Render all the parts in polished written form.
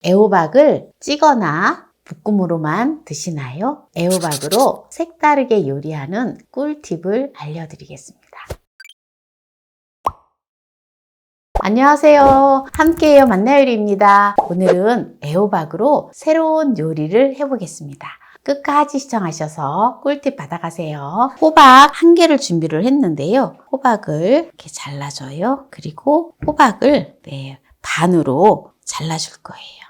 애호박을 찌거나 볶음으로만 드시나요? 애호박으로 색다르게 요리하는 꿀팁을 알려드리겠습니다. 안녕하세요. 함께해요 만나요리입니다. 오늘은 애호박으로 새로운 요리를 해보겠습니다. 끝까지 시청하셔서 꿀팁 받아가세요. 호박 1개를 준비를 했는데요. 호박을 이렇게 잘라줘요. 그리고 호박을 반으로 잘라줄 거예요.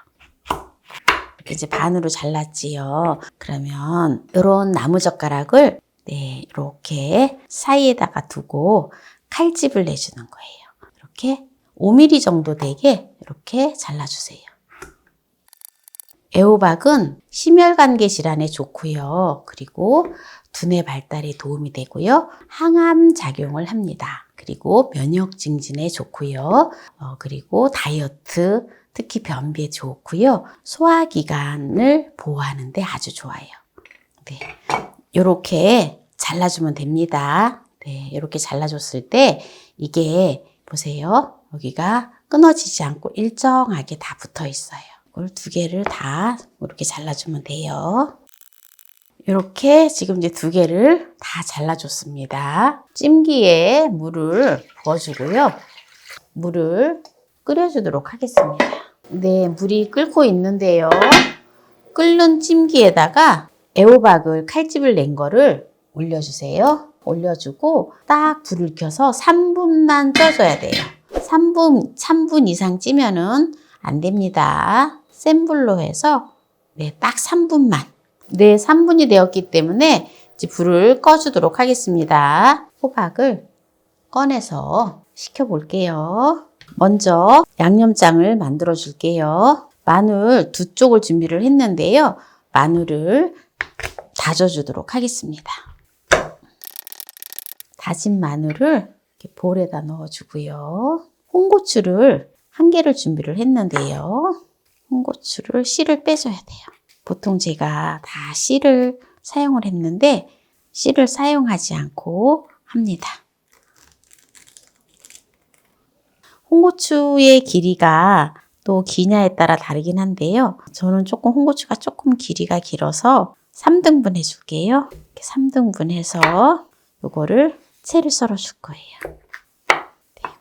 이렇게 이제 반으로 잘랐지요. 그러면 이런 나무젓가락을 이렇게 사이에다가 두고 칼집을 내주는 거예요. 이렇게 5mm 정도 되게 이렇게 잘라주세요. 애호박은 심혈관계 질환에 좋고요. 그리고 두뇌 발달에 도움이 되고요. 항암 작용을 합니다. 그리고 면역 증진에 좋고요. 그리고 다이어트, 특히 변비에 좋고요. 소화기관을 보호하는 데 아주 좋아요. 이렇게 잘라주면 됩니다. 이렇게 잘라줬을 때 이게 보세요. 여기가 끊어지지 않고 일정하게 다 붙어 있어요. 이걸 2개를 다 이렇게 잘라주면 돼요. 이렇게 지금 이제 2개를 다 잘라줬습니다. 찜기에 물을 부어주고요. 물을 끓여주도록 하겠습니다. 물이 끓고 있는데요. 끓는 찜기에다가 애호박을 칼집을 낸 거를 올려주세요. 올려주고 딱 불을 켜서 3분만 쪄줘야 돼요. 3분 이상 찌면은 안 됩니다. 센 불로 해서 딱 3분만. 3분이 되었기 때문에 이제 불을 꺼주도록 하겠습니다. 호박을 꺼내서 식혀 볼게요. 먼저 양념장을 만들어 줄게요. 마늘 2쪽을 준비를 했는데요. 마늘을 다져주도록 하겠습니다. 다진 마늘을 이렇게 볼에다 넣어주고요. 홍고추를 1개를 준비를 했는데요. 홍고추를 씨를 빼줘야 돼요. 보통 제가 다 씨를 사용을 했는데 씨를 사용하지 않고 합니다. 홍고추의 길이가 또 기냐에 따라 다르긴 한데요. 저는 홍고추가 조금 길이가 길어서 3등분 해줄게요. 이렇게 3등분 해서 요거를 채를 썰어 줄 거예요.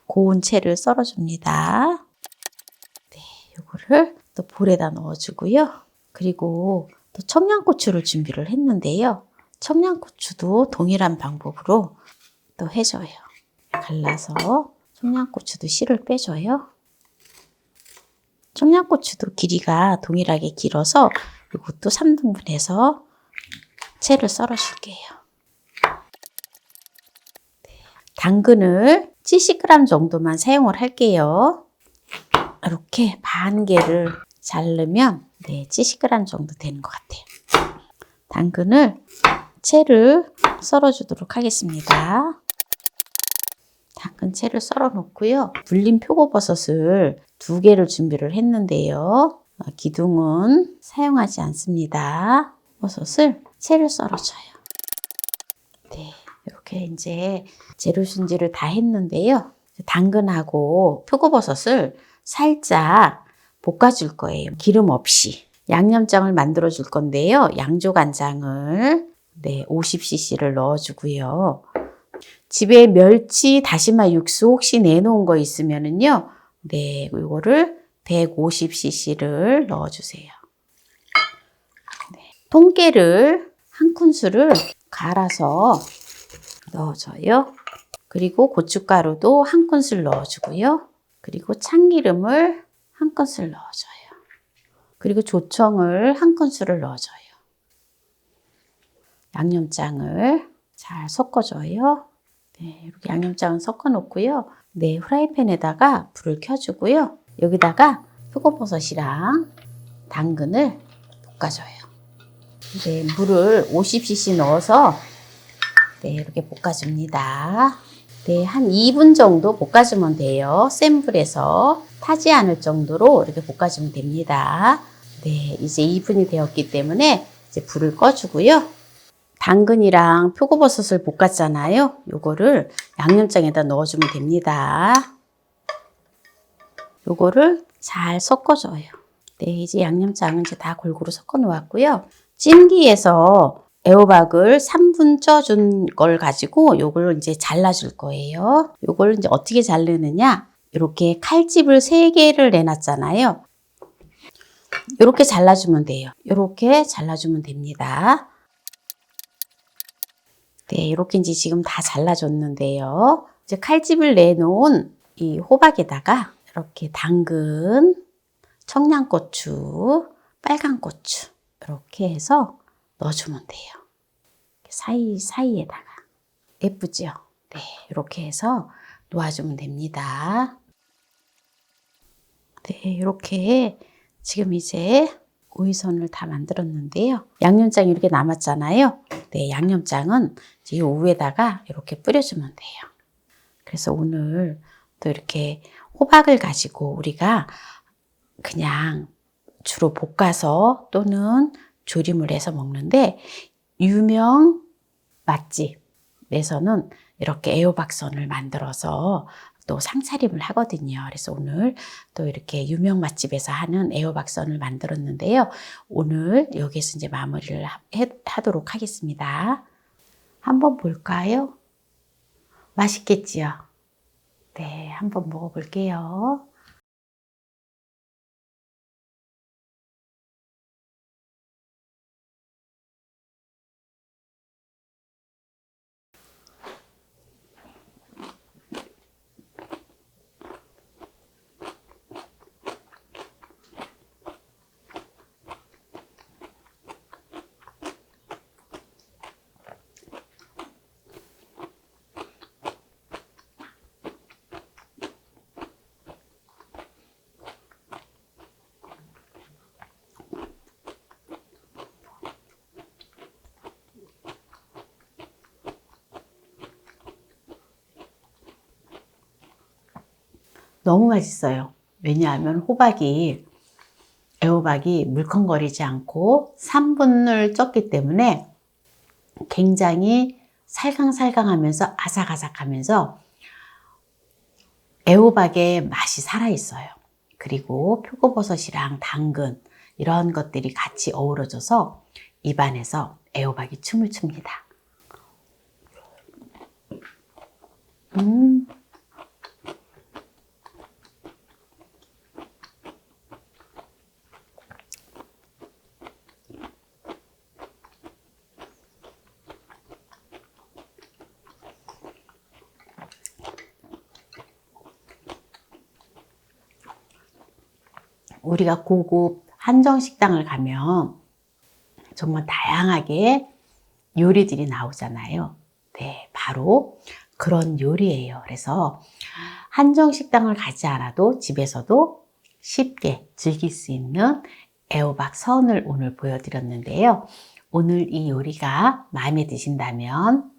고운 채를 썰어 줍니다. 요거를 또 볼에다 넣어 주고요. 그리고 또 청양고추를 준비를 했는데요. 청양고추도 동일한 방법으로 또 해줘요. 갈라서 청양고추도 씨를 빼줘요. 청양고추도 길이가 동일하게 길어서 이것도 3등분 해서 채를 썰어 줄게요. 당근을 70g 정도만 사용을 할게요. 이렇게 반 개를 자르면 70g 정도 되는 것 같아요. 당근을 채를 썰어 주도록 하겠습니다. 당근 채를 썰어 놓고요. 불린 표고버섯을 2개를 준비를 했는데요. 기둥은 사용하지 않습니다. 버섯을 채를 썰어줘요. 이렇게 이제 재료 손질을 다 했는데요. 당근하고 표고버섯을 살짝 볶아줄 거예요. 기름 없이. 양념장을 만들어 줄 건데요. 양조간장을 50cc를 넣어주고요. 집에 멸치 다시마 육수 혹시 내놓은 거 있으면은요. 이거를 150cc를 넣어주세요. 통깨를 1큰술을 갈아서 넣어줘요. 그리고 고춧가루도 1큰술 넣어주고요. 그리고 참기름을 1큰술 넣어줘요. 그리고 조청을 1큰술을 넣어줘요. 양념장을 잘 섞어줘요. 이렇게 양념장을 섞어 놓고요. 후라이팬에다가 불을 켜주고요. 여기다가 표고버섯이랑 당근을 볶아줘요. 물을 50cc 넣어서 이렇게 볶아줍니다. 한 2분 정도 볶아주면 돼요. 센 불에서 타지 않을 정도로 이렇게 볶아주면 됩니다. 이제 2분이 되었기 때문에 이제 불을 꺼주고요. 당근이랑 표고버섯을 볶았잖아요. 요거를 양념장에다 넣어주면 됩니다. 요거를 잘 섞어줘요. 네, 이제 양념장은 이제 다 골고루 섞어 놓았고요. 찜기에서 애호박을 3분 쪄준 걸 가지고 요걸 이제 잘라줄 거예요. 요걸 이제 어떻게 자르느냐? 이렇게 칼집을 3개를 내놨잖아요. 이렇게 잘라주면 돼요. 이렇게 잘라주면 됩니다. 네, 이렇게 이제 지금 다 잘라줬는데요. 이제 칼집을 내놓은 이 호박에다가 이렇게 당근, 청양고추, 빨간 고추 이렇게 해서 넣어주면 돼요. 사이에다가 예쁘죠? 네, 이렇게 해서 놓아주면 됩니다. 네, 이렇게 지금 이제 오이선을 다 만들었는데요. 양념장이 이렇게 남았잖아요. 네, 양념장은 이 위에다가 이렇게 뿌려주면 돼요. 그래서 오늘 또 이렇게 호박을 가지고 우리가 그냥 주로 볶아서 또는 조림을 해서 먹는데 유명 맛집에서는 이렇게 애호박선을 만들어서 또 상차림을 하거든요. 그래서 오늘 또 이렇게 유명 맛집에서 하는 애호박선을 만들었는데요. 오늘 여기서 이제 마무리를 하도록 하겠습니다. 한번 볼까요? 맛있겠지요? 네, 한번 먹어볼게요. 너무 맛있어요. 왜냐하면 애호박이 물컹거리지 않고 3분을 쪘기 때문에 굉장히 살강살강하면서 아삭아삭하면서 애호박의 맛이 살아있어요. 그리고 표고버섯이랑 당근 이런 것들이 같이 어우러져서 입안에서 애호박이 춤을 춥니다. 우리가 고급 한정식당을 가면 정말 다양하게 요리들이 나오잖아요. 네, 바로 그런 요리예요. 그래서 한정식당을 가지 않아도 집에서도 쉽게 즐길 수 있는 애호박 선을 오늘 보여드렸는데요. 오늘 이 요리가 마음에 드신다면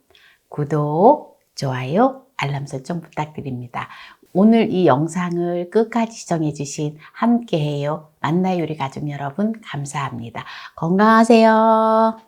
구독, 좋아요, 알람 설정 부탁드립니다. 오늘 이 영상을 끝까지 시청해주신 함께해요 만나요리 가족 여러분 감사합니다. 건강하세요.